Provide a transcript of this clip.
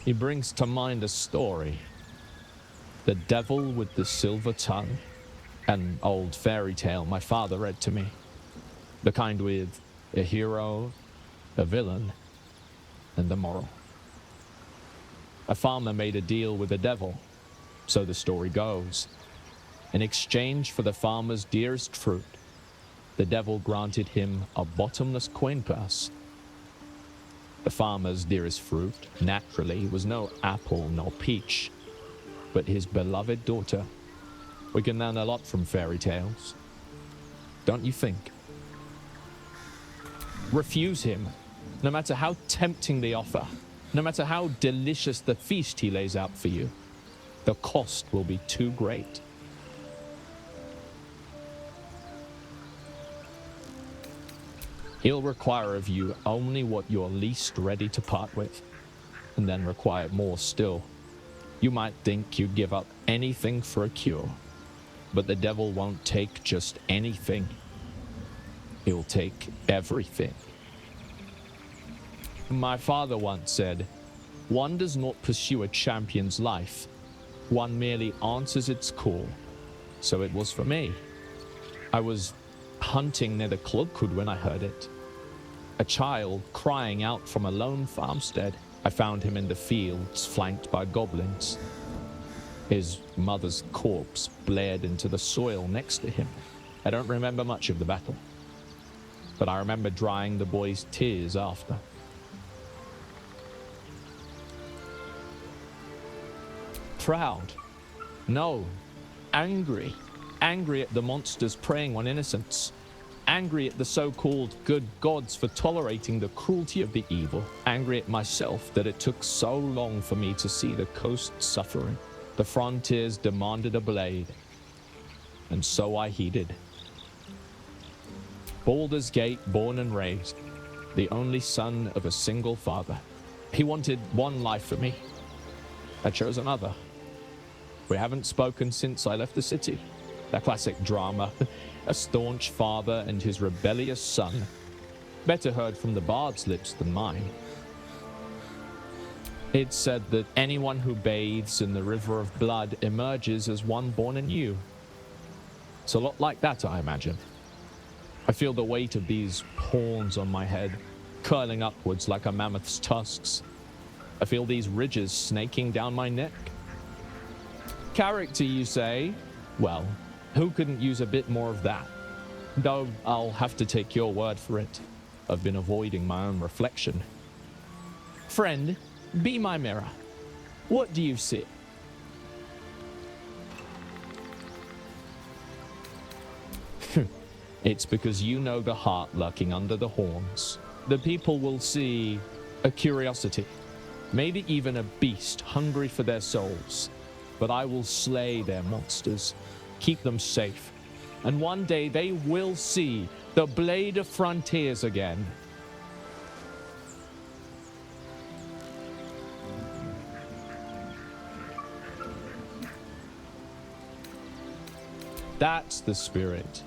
He brings to mind a story. The Devil with the Silver Tongue. An old fairy tale my father read to me. The kind with a hero, a villain, and a moral. A farmer made a deal with the devil, so the story goes. In exchange for the farmer's dearest fruit, the devil granted him a bottomless coin purse. The farmer's dearest fruit, naturally, was no apple nor peach, but his beloved daughter. We can learn a lot from fairy tales, don't you think? Refuse him, no matter how tempting the offer, no matter how delicious the feast he lays out for you. The cost will be too great. He'll require of you only what you're least ready to part with, and then require more still. You might think you'd give up anything for a cure, but the devil won't take just anything. He'll take everything. My father once said, "One does not pursue a champion's life. One merely answers its call." So it was for me. I was hunting near the Cloakwood when I heard it. A child crying out from a lone farmstead. I found him in the fields, flanked by goblins. His mother's corpse blared into the soil next to him. I don't remember much of the battle, but I remember drying the boy's tears after. Proud? No. Angry. Angry at the monsters preying on innocents. Angry at the so-called good gods for tolerating the cruelty of the evil. Angry at myself that it took so long for me to see the coast suffering. The frontiers demanded a blade, and so I heeded. Baldur's Gate, born and raised, the only son of a single father. He wanted one life for me. I chose another. We haven't spoken since I left the city. That classic drama. A staunch father and his rebellious son. Better heard from the bard's lips than mine. It's said that anyone who bathes in the river of blood emerges as one born anew. It's a lot like that, I imagine. I feel the weight of these horns on my head, curling upwards like a mammoth's tusks. I feel these ridges snaking down my neck. Character, you say? Well, who couldn't use a bit more of that? Though I'll have to take your word for it. I've been avoiding my own reflection. Friend, be my mirror. What do you see? It's because you know the heart lurking under the horns. The people will see a curiosity, maybe even a beast hungry for their souls. But I will slay their monsters, keep them safe, and one day they will see the Blade of Frontiers again. That's the spirit.